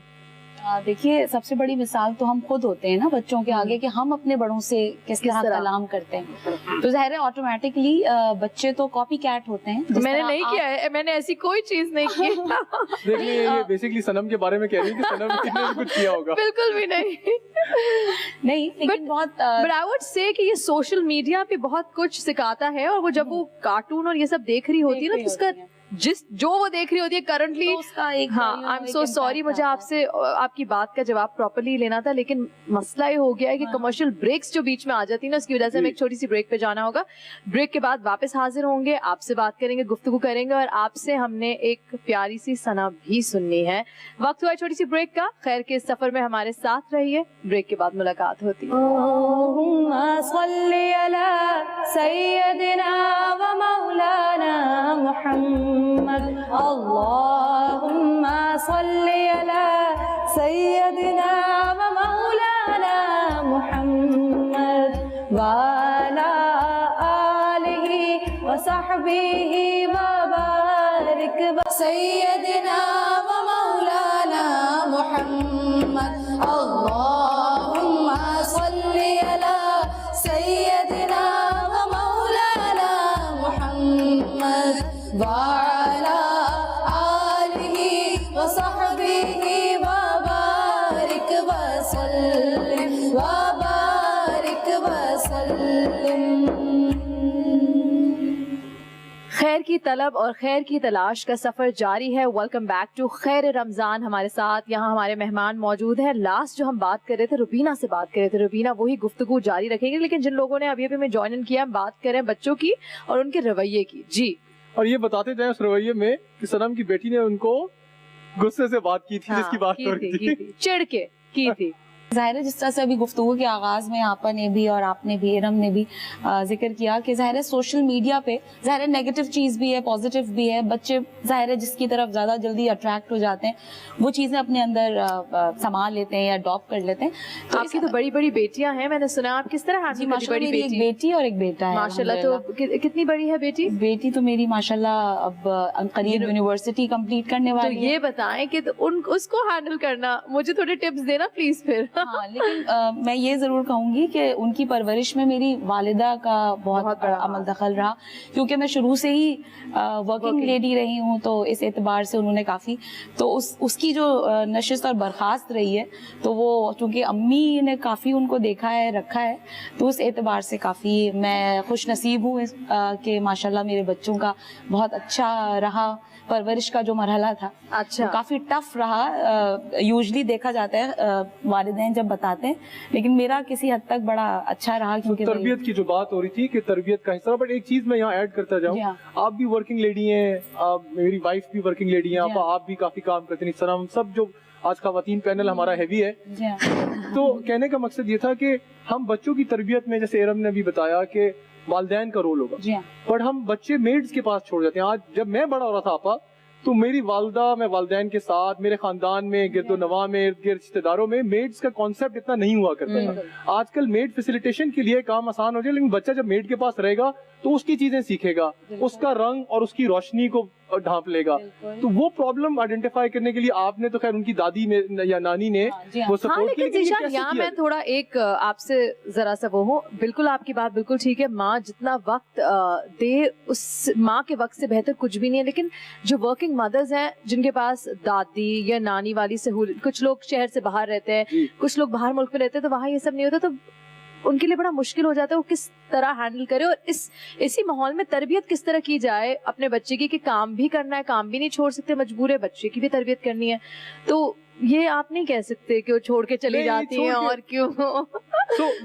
دیکھیے، سب سے بڑی مثال تو ہم خود ہوتے ہیں نا بچوں کے آگے، کہ ہم اپنے بڑوں سے کس طرح کلام کرتے ہیں. تو ظاہر ہے آٹومیٹکلی بچے تو کاپی کیٹ ہوتے ہیں. میں نے نہیں کیا ہے، میں نے ایسی کوئی چیز نہیں کی. دیکھیے یہ بیسیکلی صنم کے بارے میں کہہ رہی ہے کہ صنم نے کچھ کیا ہوگا. بالکل بھی نہیں. لیکن بہت بٹ آئی وڈ سے کہ یہ سوشل میڈیا پہ بہت کچھ سکھاتا ہے، اور وہ جب وہ کارٹون اور یہ سب دیکھ رہی ہوتی ہے نا، تو اس کا جو وہ دیکھ رہی ہوتی ہے کرنٹلی. ہاں، آئی ایم سو سوری، مجھے آپ سے آپ کی بات کا جواب پراپرلی لینا تھا، لیکن مسئلہ یہ ہو گیا ہے کہ کمرشل بریکس جو بیچ میں آ جاتی ہیں نا، اس کی وجہ سے ہمیں ایک چھوٹی سی بریک پہ جانا ہوگا. بریک کے بعد واپس حاضر ہوں گے، آپ سے بات کریں گے، گفتگو کریں گے، اور آپ سے ہم نے ایک پیاری سی ثنا بھی سننی ہے. وقت ہوا ہے چھوٹی سی بریک کا. خیر کے اس سفر میں ہمارے ساتھ رہیے. بریک کے بعد ملاقات ہوتی ہے. اللہم صلی علی سیدنا و مولانا محمد. اللہم صلی علی سیدنا و مولانا محمد وعلی آلہ و صحبہ وبارک سیدنا و مولانا محمد. اللہم صلی علی سیدنا و مولانا محمد وعلی آلہ و صحبہ وبارک وسلم وبارک وسلم. خیر کی طلب اور خیر کی تلاش کا سفر جاری ہے. ویلکم بیک ٹو خیر رمضان. ہمارے ساتھ یہاں ہمارے مہمان موجود ہیں. لاسٹ جو ہم بات کر رہے تھے، روبینہ سے بات کر رہے تھے. روبینہ وہی گفتگو جاری رکھیں گے، لیکن جن لوگوں نے ابھی میں جوائن ان کیا، ہم بات کریں بچوں کی اور ان کے رویے کی. جی، اور یہ بتاتے جائیں اس رویے میں کہ صنم کی بیٹی نے ان کو غصے سے بات کی تھی، جس کی بات ہو رہی تھی، چڑ کے کی تھی. ظاہر ہے جس طرح سے ابھی گفتگو کے آغاز میں آپا نے بھی اور آپ نے بھی، ارم نے بھی ذکر کیا کہ ظاہر ہے سوشل میڈیا پہ ظاہر ہے نیگیٹو چیز بھی ہے، پازیٹیو بھی ہے. بچے ظاہر ہے جس کی طرف زیادہ جلدی اٹریکٹ ہو جاتے ہیں وہ چیزیں اپنے اندر سنبھال لیتے ہیں یا اڈاپٹ کر لیتے ہیں. آپ کی تو بڑی بڑی بیٹیاں ہیں، میں نے سنا. آپ کس طرح جی ماشاء اللہ، ایک بیٹی اور ایک بیٹا ہے ماشاءاللہ. تو کتنی بڑی ہے بیٹی؟ بیٹی تو میری ماشاءاللہ اب قریب یونیورسٹی کمپلیٹ کرنے والی. تو یہ بتائیں کہ اس کو ہینڈل کرنا، مجھے تھوڑے ٹپس دینا پلیز پھر. ہاں، لیکن میں یہ ضرور کہوں گی کہ ان کی پرورش میں میری والدہ کا بہت بڑا عمل دخل رہا، کیونکہ میں شروع سے ہی ورکنگ لیڈی رہی ہوں، تو اس اعتبار سے انہوں نے کافی، تو اس کی جو نشست اور برخاست رہی ہے، تو وہ چونکہ امی نے کافی ان کو دیکھا ہے، رکھا ہے، تو اس اعتبار سے کافی میں خوش نصیب ہوں کہ ماشاءاللہ میرے بچوں کا بہت اچھا رہا. پرورش کا جو مرحلہ تھا اچھا کافی ٹف رہا. یوزلی دیکھا جاتا ہے والدین جب بتاتے ہیں، لیکن میرا کسی حد تک بڑا اچھا رہا. کیونکہ تربیت کی جو بات ہو رہی تھی کہ تربیت کا حصہ، بٹ ایک چیز میں یہاں ایڈ کرتا جاؤں، آپ بھی ورکنگ لیڈی ہیں، میری وائف بھی ورکنگ لیڈی ہیں، آپ بھی کافی کام کرتے ہیں. سب جو آج خواتین پینل ہمارا ہیوی ہے. تو کہنے کا مقصد یہ تھا کہ ہم بچوں کی تربیت میں جیسے ارم نے بھی بتایا کہ والدین کا رول ہوگا, پر ہم بچے میڈز کے پاس چھوڑ جاتے ہیں. آج جب میں بڑا ہو رہا تھا آپا تو میری والدہ, میں والدین کے ساتھ, میرے خاندان میں گرد و نواح میں, ارد گرد رشتے داروں میں میڈز کا کانسیپٹ اتنا نہیں ہوا کرتا تھا. آج کل میڈ فیسیلیٹیشن کے لیے کام آسان ہو جائے, لیکن بچہ جب میڈ کے پاس رہے گا تو اس کی چیزیں سیکھے گا, اس کا رنگ اور اس کی روشنی کو ڈھانپ لے گا. تو وہ پرابلم آئیڈینٹیفائی کرنے کے لیے آپ نے تو خیر ان کی دادی میں یا نانی نے وہ سپورٹ کی, لیکن یہاں میں تھوڑا ایک آپ سے ذرا سا وہ ہوں, بالکل آپ کی بات بالکل ٹھیک ہے, ماں جتنا وقت دے اس ماں کے وقت سے بہتر کچھ بھی نہیں ہے. لیکن جو ورکنگ مدرز ہیں جن کے پاس دادی یا نانی والی سہولت, کچھ لوگ شہر سے باہر رہتے ہیں, کچھ لوگ باہر ملک میں رہتے ہیں, تو وہاں یہ سب نہیں ہوتا, تو ان کے لیے بڑا مشکل ہو جاتا ہے وہ کس طرح ہینڈل کرے, اور اسی ماحول میں تربیت کس طرح کی جائے اپنے بچے کی, کہ کام بھی کرنا ہے, کام بھی نہیں چھوڑ سکتے, مجبور ہے بچے کی بھی تربیت کرنی ہے. تو یہ آپ نہیں کہہ سکتے کہ وہ چھوڑ کے چلی جاتی ہیں اور کیوں.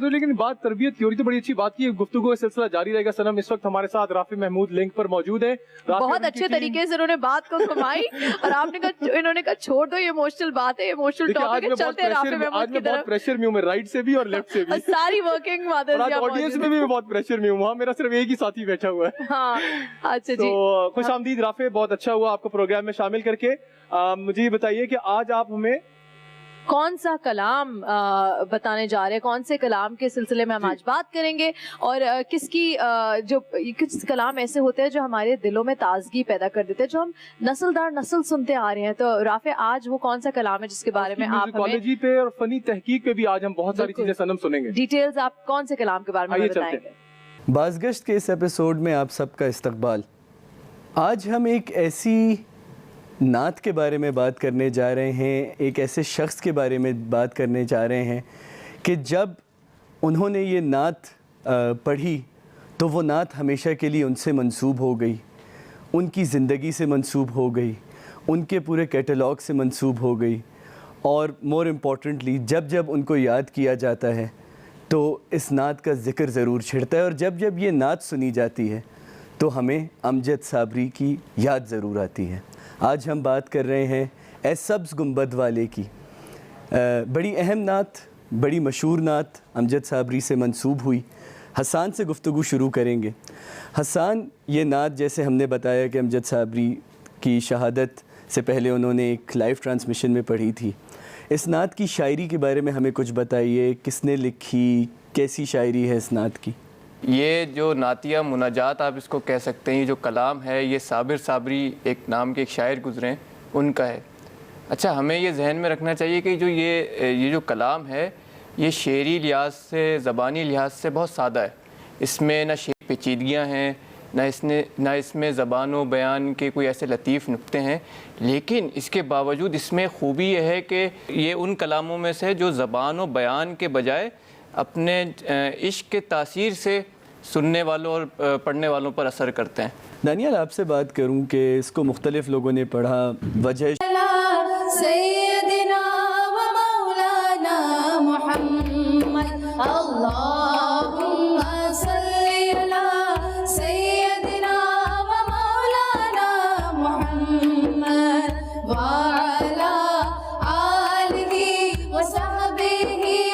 لیکن بات تربیت کی ہو رہی, تو بڑی اچھی بات کی, گفتگو کا سلسلہ جاری رہے گا. سنم اس وقت ہمارے ساتھ رافع محمود لنک پر موجود ہے. بہت اچھے طریقے سے انہوں نے بات کو گھمائی اور آپ نے کہا, انہوں نے کہا چھوڑ دو یہ ایموشنل بات ہے, ایموشنل ٹاپک ہے, چلتے ہیں رافع محمود کی طرف. بہت پریشر میں ہوں میں, رائٹ سے بھی اور لیفٹ سے بھی, ساری ورکنگ مدرز یہاں آڈینس میں بھی بہت پریشر میں ہوں, وہاں میرا صرف ایک ہی ساتھی بیٹھا ہوا ہے. ہاں اچھا جی, تو خوش آمدید رافع, بہت اچھا ہوا آپ کو پروگرام میں شامل کر کے. مجھے یہ بتائیے کہ آج آپ ہمیں کون سا کلام بتانے جا رہے ہیں, کون سے کلام کے سلسلے میں ہم آج بات کریں گے, اور کس کی جو کچھ کلام ایسے ہوتے ہیں جو ہمارے دلوں میں تازگی پیدا کر دیتے ہیں, جو ہم نسل در نسل سنتے آ رہے ہیں. تو رافع آج وہ کون سا کلام ہے جس کے بارے میں آپ ہمیں میوزیکالوجی پہ اور فنی تحقیق پہ بھی آج ہم بہت ساری چیزیں سنم سنیں گے, ڈیٹیلز آپ کون سے کلام کے بارے میں بتائیں گے؟ بازگشت کے اس ایپیسوڈ میں آپ سب کا استقبال. آج ہم ایک ایسی نعت کے بارے میں بات کرنے جا رہے ہیں, ایک ایسے شخص کے بارے میں بات کرنے جا رہے ہیں کہ جب انہوں نے یہ نعت پڑھی تو وہ نعت ہمیشہ کے لیے ان سے منسوب ہو گئی, ان کی زندگی سے منسوب ہو گئی, ان کے پورے کیٹلاگ سے منسوب ہو گئی. اور مور امپورٹنٹلی جب جب ان کو یاد کیا جاتا ہے تو اس نعت کا ذکر ضرور چھڑتا ہے, اور جب جب یہ نعت سنی جاتی ہے تو ہمیں امجد صابری کی یاد ضرور آتی ہے. آج ہم بات کر رہے ہیں اے سبز گنبد والے کی. بڑی اہم نعت, بڑی مشہور نعت امجد صابری سے منسوب ہوئی. حسان سے گفتگو شروع کریں گے. حسان, یہ نعت جیسے ہم نے بتایا کہ امجد صابری کی شہادت سے پہلے انہوں نے ایک لائیو ٹرانسمیشن میں پڑھی تھی. اس نعت کی شاعری کے بارے میں ہمیں کچھ بتائیے, کس نے لکھی, کیسی شاعری ہے اس نعت کی؟ یہ جو نعتیہ مناجات آپ اس کو کہہ سکتے ہیں, یہ جو کلام ہے یہ صابر صابری ایک نام کے ایک شاعر گزرے ہیں ان کا ہے. اچھا, ہمیں یہ ذہن میں رکھنا چاہیے کہ جو یہ جو کلام ہے یہ شعری لحاظ سے, زبانی لحاظ سے بہت سادہ ہے. اس میں نہ شعری پیچیدگیاں ہیں, نہ اس میں زبان و بیان کے کوئی ایسے لطیف نقطے ہیں, لیکن اس کے باوجود اس میں خوبی یہ ہے کہ یہ ان کلاموں میں سے جو زبان و بیان کے بجائے اپنے عشق کے تاثیر سے سننے والوں اور پڑھنے والوں پر اثر کرتے ہیں. دانیال, آپ سے بات کروں کہ اس کو مختلف لوگوں نے پڑھا, وجہ سیدنا و مولانا محمد, اللہم صلی علی سیدنا و مولانا محمد وعلا آلہ و صحبہ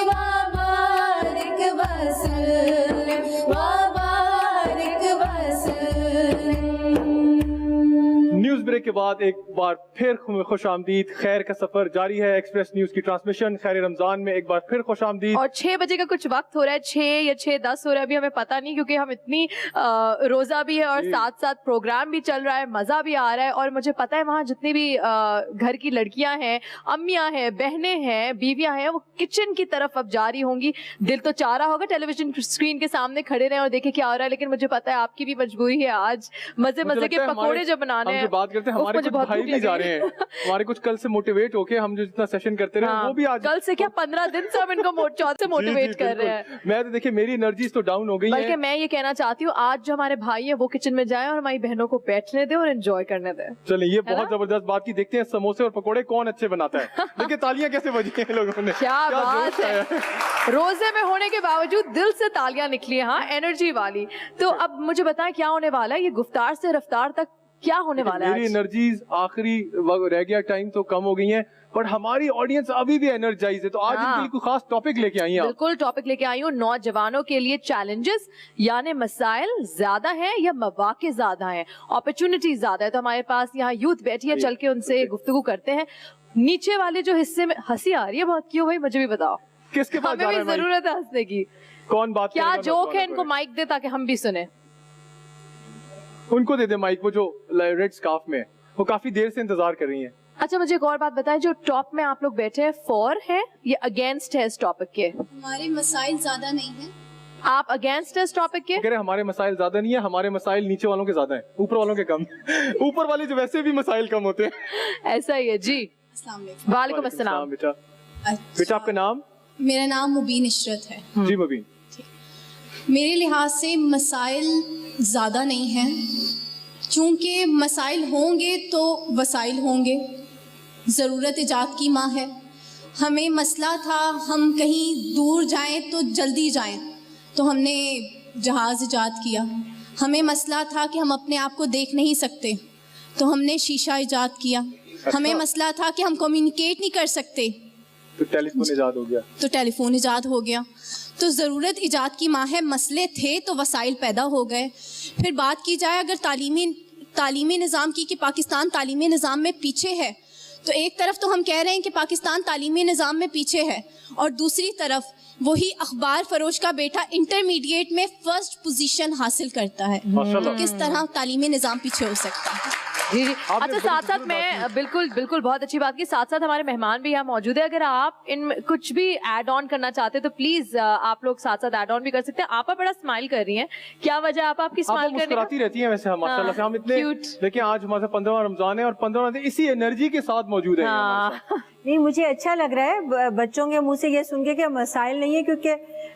وبارک وسلم وبارک وسلم. نیوز بریک کے بعد ایک بار پھر خوش آمدید. خیر کا سفر جاری ہے, ایکسپریس نیوز کی ٹرانسمیشن خیر رمضان میں ایک بار پھر خوش آمدید. اور 6 بجے کا کچھ وقت ہو رہا ہے, 6 یا 6:10 ہو رہا ہے, ابھی ہمیں پتہ نہیں, کیونکہ ہم اتنی روزہ بھی ہے اور ساتھ ساتھ پروگرام بھی چل رہا ہے, مزہ بھی آ رہا ہے. اور مجھے پتہ ہے وہاں جتنی بھی گھر کی لڑکیاں ہیں, امیاں ہیں, بہنیں ہیں, بیویاں ہیں, وہ کچن کی طرف اب جاری ہوں گی. دل تو چاہ رہا ہوگا ٹیلی ویژن اسکرین کے سامنے کھڑے رہیں اور دیکھیں کیا ہو رہا ہے, لیکن مجھے پتہ ہے آپ کی بھی مجبوری ہے آج مزے کے پکوڑے جو بنانے ہیں. بات کرتے ہیں, ہمارے کچھ بھائی بھی جا رہے ہیں, ہمارے کچھ کل سے موٹیویٹ ہو کے ہم جو جتنا سیشن کرتے رہے وہ بھی آج کل سے کیا 15 دن سے ہم ان کو چوتھ سے موٹیویٹ کر رہے ہیں. میں تو دیکھیں میری انرجیز تو ڈاؤن ہو گئی ہیں, بلکہ میں یہ کہنا چاہتی ہوں آج جو ہمارے بھائی ہیں وہ کچن میں جائیں اور ہماری بہنوں کو بیٹھنے دیں اور انجوائے کرنے دیں. چلیں, یہ بہت زبردست بات کی. دیکھتے ہیں سموسے اور پکوڑے کون اچھے بناتا ہے. دیکھیں تالیاں کیسے بجی ہیں لوگوں نے, کیا بات ہے. روزے میں ہونے کے باوجود دل سے تالیاں نکلی, ہاں انرجی والی. تو اب مجھے بتائیں کیا ہونے والا ہے, یہ گفتار سے رفتار تک کیا ہونے والا ہے؟ میری انرجیز آخری رہ گیا ٹائم تو کم ہو گئی ہیں, بٹ ہماری آڈینس ابھی بھی انرجائز ہے, تو آج ان کے لیے کوئی خاص ٹاپک لے کے آئی ہیں آپ؟ بالکل ٹاپک لے کے آئی ہوں, نوجوانوں کے لیے چیلنجز, یعنی مسائل زیادہ ہیں یا مواقع زیادہ ہیں, اپرچونٹیز زیادہ ہے. تو ہمارے پاس یہاں یوتھ بیٹھی ہے, چل کے ان سے گفتگو کرتے ہیں. نیچے والے جو حصے میں ہنسی آ رہی ہے بہت, کیوں بھائی مجھے بھی بتاؤ, کس کے پاس ہمیں بھی ضرورت ہے ہنسنے کی. کون بات کیا جوک ہے, ان کو مائک دے تاکہ ہم بھی سنیں. ان کو دے دے مائک, وہ جو ریڈ سکارف میں, وہ کافی دیر سے انتظار کر رہی ہیں. اچھا مجھے ایک اور بات بتائیں, جو ٹاپ میں آپ لوگ بیٹھے ہیں فور ہے یا اگینسٹ ہے اس ٹاپک کے؟ ہمارے مسائل زیادہ نہیں ہیں. آپ اگینسٹ ہے اس ٹاپک کے؟ کہہ رہے ہمارے مسائل زیادہ نہیں ہیں, ہمارے مسائل نیچے والوں کے زیادہ ہیں, اوپر والوں کے کم. اوپر والے جو ویسے بھی مسائل کم ہوتے ہیں. ایسا ہی ہے جی. السلام علیکم. وعلیکم السلام. بیٹا آپ کا نام؟ میرا نام مبین عشرت ہے. جی مبین. میرے لحاظ سے مسائل زیادہ نہیں ہیں, چونکہ مسائل ہوں گے تو وسائل ہوں گے. ضرورت ایجاد کی ماں ہے. ہمیں مسئلہ تھا ہم کہیں دور جائیں تو جلدی جائیں, تو ہم نے جہاز ایجاد کیا. ہمیں مسئلہ تھا کہ ہم اپنے آپ کو دیکھ نہیں سکتے, تو ہم نے شیشہ ایجاد کیا. ہمیں مسئلہ تھا کہ ہم کمیونیکیٹ نہیں کر سکتے, تو ٹیلی فون ایجاد ہو گیا. تو ٹیلی فون ایجاد ہو گیا. تو ضرورت ایجاد کی ماں ہے. مسئلے تھے تو وسائل پیدا ہو گئے. پھر بات کی جائے اگر تعلیمی نظام کی کہ پاکستان تعلیمی نظام میں پیچھے ہے, تو ایک طرف تو ہم کہہ رہے ہیں کہ پاکستان تعلیمی نظام میں پیچھے ہے, اور دوسری طرف وہی اخبار فروش کا بیٹا انٹرمیڈیٹ میں فرسٹ پوزیشن حاصل کرتا ہے. تو کس طرح تعلیمی نظام پیچھے ہو سکتا ہے؟ جی جی. اچھا ساتھ ساتھ میں بالکل بہت اچھی بات کی, ساتھ ساتھ ہمارے مہمان بھی یہاں موجود ہیں. اگر آپ ان کچھ بھی ایڈ آن کرنا چاہتے تو پلیز آپ لوگ ساتھ ساتھ ایڈ آن بھی کر سکتے ہیں. آپ بڑا اسمائل کر رہی ہیں, کیا وجہ آپ کی اسمائل کرنے کی؟ مسکراتی رہتی ہیں ویسے ماشاء اللہ سے, ہم اتنے لیکن آج ہمارے 15واں رمضان ہے اور 15 اسی انرجی کے ساتھ موجود ہے. نہیں مجھے اچھا لگ رہا ہے بچوں کے منہ سے یہ سن کے کہ مسائل نہیں ہے, کیونکہ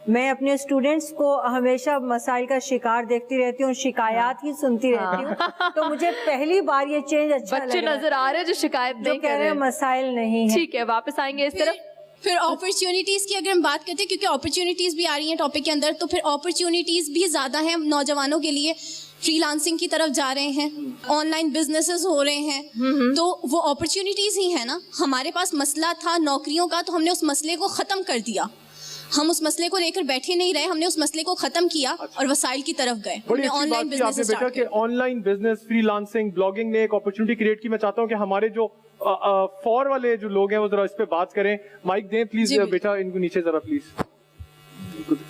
میں اپنے اسٹوڈینٹس کو ہمیشہ مسائل کا شکار دیکھتی رہتی ہوں, شکایات ہی سنتی رہتی ہوں. تو مجھے پہلی بار یہ چینج اچھا لگ رہا ہے. بچے نظر آ رہے ہیں جو شکایت نہیں کر رہے ہیں, مسائل نہیں ہے. ٹھیک ہے, واپس آئیں گے اس طرف. پھر اپرچونیٹیز کی اگر ہم بات کرتے ہیں, کیونکہ اپرچونیٹیز بھی آ رہی ہیں ٹاپک کے اندر, تو پھر اپرچونیٹیز بھی زیادہ ہیں نوجوانوں کے لیے. فری لانسنگ کی طرف جا رہے ہیں, آن لائن بزنسز ہو رہے ہیں, تو وہ اپرچونیٹیز ہی ہیں نا. ہمارے پاس مسئلہ تھا نوکریوں کا, تو ہم نے اس مسئلے کو ختم کر دیا. ہم اس مسئلے کو لے کر بیٹھے نہیں رہے, ہم نے اس مسئلے کو ختم کیا اور وسائل کی طرف گئے. آن لائن بزنس اسٹارٹ کیا. On line business, free lancing, blogging نے ایک اپرچونٹی کریٹ کی. میں چاہتا ہوں کہ ہمارے جو فور والے جو لوگ ہیں وہ ذرا اس پہ بات کریں. مائک دیں پلیز بیٹا, ان کو نیچے ذرا پلیز.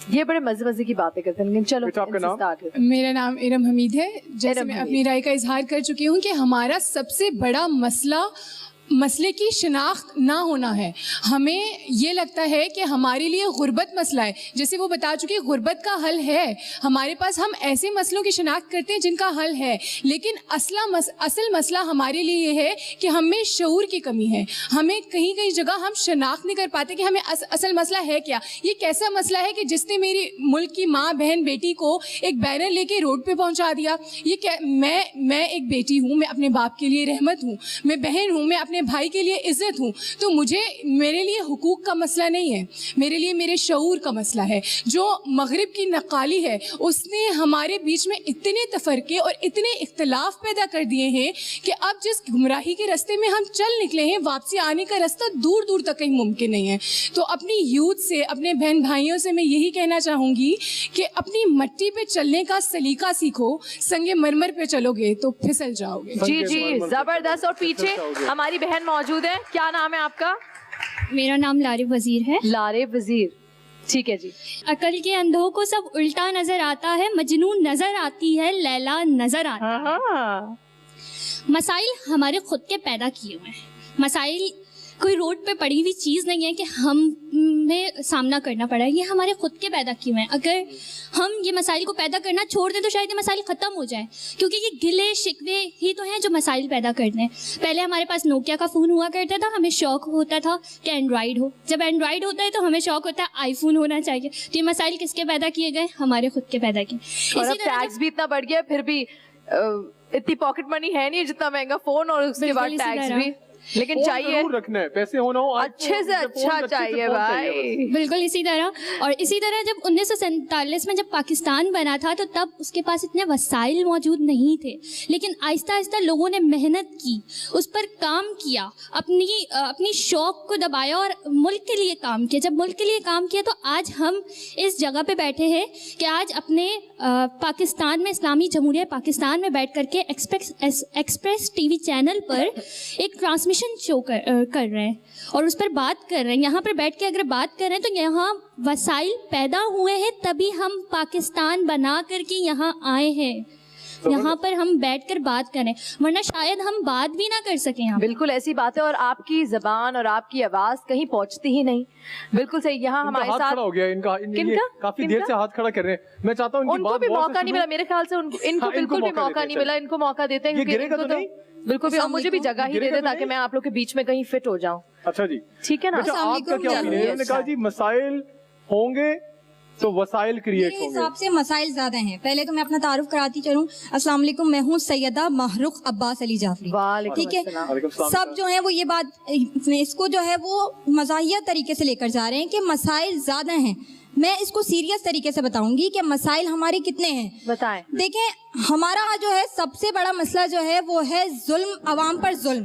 یہ بڑے مزے کی باتیں کرتے ہیں, لیکن چلو آپ کا نام؟ میرا نام ارم حمید ہے. جیسے میں اپنی رائے کا اظہار کر چکی ہوں کہ ہمارا سب سے بڑا مسئلے کی شناخت نہ ہونا ہے. ہمیں یہ لگتا ہے کہ ہمارے لیے غربت مسئلہ ہے, جیسے وہ بتا چکے غربت کا حل ہے. ہمارے پاس ہم ایسے مسئلوں کی شناخت کرتے ہیں جن کا حل ہے, لیکن اصل مسئلہ ہمارے لیے یہ ہے کہ ہمیں شعور کی کمی ہے. ہمیں کہیں جگہ ہم شناخت نہیں کر پاتے کہ ہمیں اصل مسئلہ ہے کیا. یہ کیسا مسئلہ ہے کہ جس نے میری ملک کی ماں بہن بیٹی کو ایک بینر لے کے روڈ پہ پہنچا دیا. یہ میں ایک بیٹی ہوں, میں اپنے باپ کے لیے رحمت ہوں, میں بہن ہوں, میں اپنے بھائی کے لیے عزت ہوں. تو میرے لیے حقوق کا مسئلہ نہیں ہے, میرے لیے میرے شعور کا مسئلہ ہے. جو مغرب کی نقالی ہے اس نے ہمارے بیچ میں اتنے تفرقے اور اتنے اختلاف پیدا کر دیے ہیں کہ اب جس گمراہی کے راستے میں ہم چل نکلے ہیں, واپسی آنے کا راستہ دور دور تک کہیں ممکن نہیں ہے. تو اپنی یوتھ سے, اپنے بہن بھائیوں سے میں یہی کہنا چاہوں گی کہ اپنی مٹی پہ چلنے کا سلیقہ سیکھو, سنگ مرمر پہ چلو گے تو پھسل جاؤ گے. جی زبردست. اور پیچھے ہماری بہن موجود ہے, کیا نام ہے آپ کا؟ میرا نام لارب وزیر ہے. لارب وزیر, ٹھیک ہے جی. عقل کے اندھوں کو سب الٹا نظر آتا ہے, مجنون نظر آتی ہے, لیلا نظر آتا ہے. مسائل ہمارے خود کے پیدا کیے ہوئے ہیں. مسائل کوئی روڈ پہ پڑی ہوئی چیز نہیں ہے کہ ہمیں سامنا کرنا پڑا ہے, یہ ہمارے خود کے پیدا کیے ہوئے ہیں. اگر ہم یہ مسائل کو پیدا کرنا چھوڑ دیں تو شاید یہ مسائل ختم ہو جائیں, کیونکہ یہ گلے شکوے ہی تو ہیں جو مسائل پیدا کرتے ہیں. پہلے ہمارے پاس نوکیا کا فون ہوا کرتا تھا, ہمیں شوق ہوتا تھا کہ اینڈرائڈ ہو. جب اینڈرائڈ ہوتا ہے تو ہمیں شوق ہوتا ہے آئی فون ہونا چاہیے. تو یہ مسائل کس کے پیدا کیے گئے؟ ہمارے خود کے پیدا کیے. اور اب ٹیکس بھی اتنا بڑھ گیا, پھر بھی اتنی پاکٹ منی ہے نہیں جتنا مہنگا فون, اور اس کے بعد ٹیکس بھی. لیکن چاہیے ضرور رکھنا ہے, پیسے ہونا ہو اچھے سے اچھا چاہیے بھائی. بالکل اسی طرح. اور اسی طرح جب 1947 میں جب پاکستان بنا تھا تو تب اس کے پاس اتنے وسائل موجود نہیں تھے, لیکن آہستہ آہستہ لوگوں نے محنت کی, اس پر کام کیا, اپنی شوق کو دبایا اور ملک کے لیے کام کیا. جب ملک کے لیے کام کیا تو آج ہم اس جگہ پہ بیٹھے ہیں کہ آج اپنے پاکستان میں, اسلامی جمہوریہ پاکستان میں بیٹھ کر کے ایکسپریس ٹی وی چینل پر ایک ٹرانسمیشن شو کر رہے ہیں اور اس پر بات کر رہے ہیں. یہاں پر بیٹھ کے اگر بات کر رہے ہیں تو یہاں وسائل پیدا ہوئے ہیں, تبھی ہم پاکستان بنا کر کے یہاں آئے ہیں, یہاں پر ہم بیٹھ کر بات کریں, ورنہ شاید ہم بات بھی نہ کر سکیں. بالکل ایسی بات ہے, اور آپ کی زبان اور آپ کی آواز کہیں پہنچتی ہی نہیں. بالکل صحیح. یہاں ہمارے ساتھ کھڑا ہو گیا ان کا, کافی دیر سے ہاتھ کھڑا کر رہے ہیں. میں چاہتا ہوں ان کو بھی موقع نہیں ملا, میرے خیال سے ان کو بالکل بھی موقع نہیں ملا. ان کو موقع دیتے ہیں بالکل بھی, اور مجھے بھی جگہ ہی دے دے تاکہ میں آپ لوگ کے بیچ میں کہیں فٹ ہو جاؤں. اچھا جی ٹھیک ہے نا. آپ کا کیا opinion ہے؟ انہوں نے کہا جی مسائل ہوں گے تو وسائل کریٹ ہوں گے. میرے حساب سے مسائل زیادہ ہیں. پہلے تو میں اپنا تعارف کراتی چلوں. السلام علیکم, میں ہوں سیدہ محروق عباس علی جعفری. ٹھیک ہے, سب جو ہیں وہ یہ بات اس کو جو ہے وہ مزاحیہ طریقے سے لے کر جا رہے ہیں کہ مسائل زیادہ ہیں. میں اس کو سیریس طریقے سے بتاؤں گی کہ مسائل ہمارے کتنے ہیں. بتائیں. دیکھیں, ہمارا جو ہے سب سے بڑا مسئلہ جو ہے وہ ہے ظلم, عوام پر ظلم.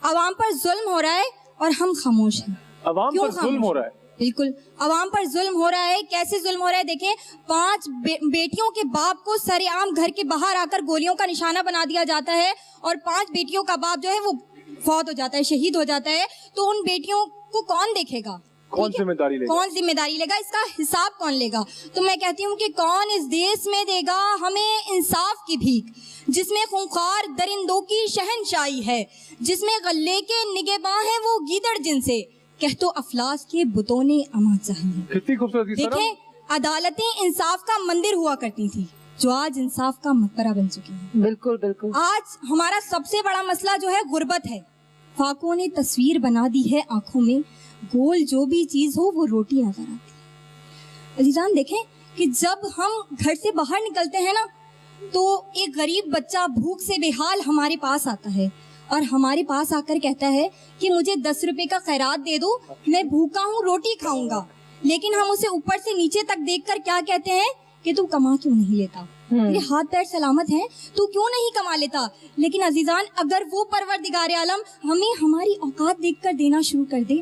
عوام پر ظلم ہو رہا ہے اور ہم خاموش ہیں. عوام پر ظلم ہو رہا ہے. بالکل عوام پر ظلم ہو رہا ہے. کیسے ظلم ہو رہا ہے؟ دیکھیں, 5 بیٹیوں کے باپ کو سر عام گھر کے باہر آ کر گولیوں کا نشانہ بنا دیا جاتا ہے, اور 5 بیٹیوں کا باپ جو ہے وہ فوت ہو جاتا ہے, شہید ہو جاتا ہے. تو ان بیٹیوں کو کون دیکھے گا؟ کون ذمہ داری لے گا؟ کون ذمہ داری لے گا؟ اس کا حساب کون لے گا؟ تو میں کہتی ہوں کہ کون اس دیس میں دے گا ہمیں انصاف کی بھیک, جس میں خونخوار درندوں کی شہنشاہی ہے, جس میں غلے کے نگہباں ہیں وہ گیدڑ جن سے کہ تو افلاس کے بتوں نے امان چاہیے. کتنی خوبصورت. دیکھیں, عدالتیں انصاف کا مندر ہوا کرتی تھی جو آج انصاف کا مقبرہ بن چکی ہیں. بالکل بالکل. آج ہمارا سب سے بڑا مسئلہ جو ہے غربت ہے. فاقوں نے تصویر بنا دی ہے آنکھوں میں, گول جو بھی چیز ہو وہ روٹی نظر آتی ہے. عزیزان دیکھیں کہ جب ہم گھر سے باہر نکلتے ہیں نا تو ایک غریب بچہ بھوک سے بے حال ہمارے پاس آتا ہے اور ہمارے پاس آ کر کہتا ہے کہ مجھے 10 روپے کا خیرات دے دو, میں بھوکا ہوں, روٹی کھاؤں گا. لیکن ہم اسے اوپر سے نیچے تک دیکھ کر کیا کہتے ہیں کہ تو کما کیوں نہیں لیتا, تیرے ہاتھ پیر سلامت ہیں, تو کیوں نہیں کما لیتا. لیکن عزیزان, اگر وہ پروردگار عالم ہمیں ہماری اوقات دیکھ کر دینا شروع کر دے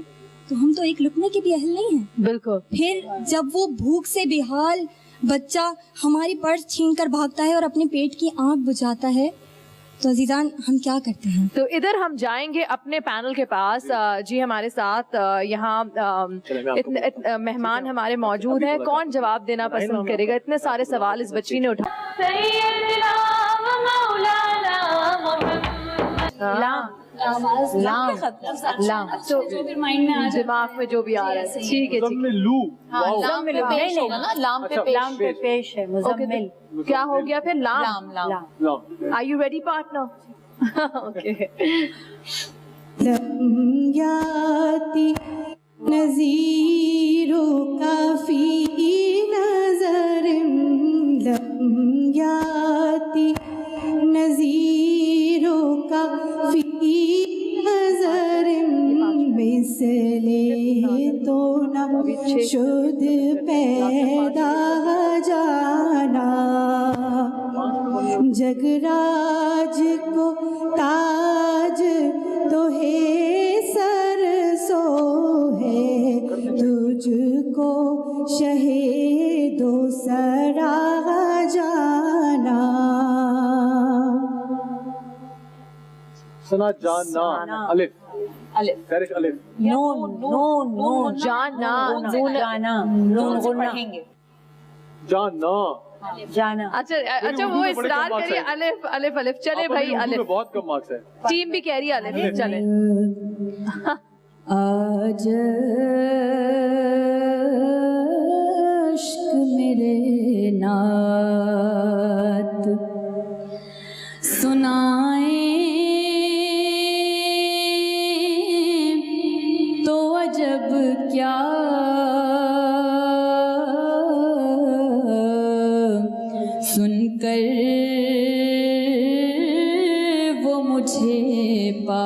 تو ہم تو ایک لقمے کے بھی اہل نہیں ہیں. بالکل. پھر جب وہ بھوک سے بے حال بچہ ہماری پرس چھین کر بھاگتا ہے اور اپنے پیٹ کی آنکھ بجھاتا ہے تو عزیزان ہم کیا کرتے ہیں؟ تو ادھر ہم جائیں گے اپنے پینل کے پاس. جی ہمارے ساتھ یہاں مہمان ہمارے موجود ہیں. کون جواب دینا پسند کرے گا؟ اتنے سارے سوال اس بچی نے اٹھا. دماغ میں جو بھی آ رہا ہے. ٹھیک ہے کیا ہو گیا پھر؟ لام. Are you ready partner? Okay. یاتی نظیروں کا فی نظر, لم یاتی نظیروں کا فی نظر, مثل تو نہ شد پیدا جانا. جگراج کو تاج تو ہے سر سو ہے, تجھ کو شہید و سرا جانا. سنا جانا. الف الف الف. نون نون نون. جانا. نون پڑھیں گے. جانا. جانا. اچھا وہ اصرار کریے. الف الف الف. چلے بھائی الف. بہت کم مارکس ہے. ٹیم بھی کہہ رہی ہے الف. چلے. آج عشق میرے نعت سنائیں تو عجب کیا, سن کر وہ مجھے پا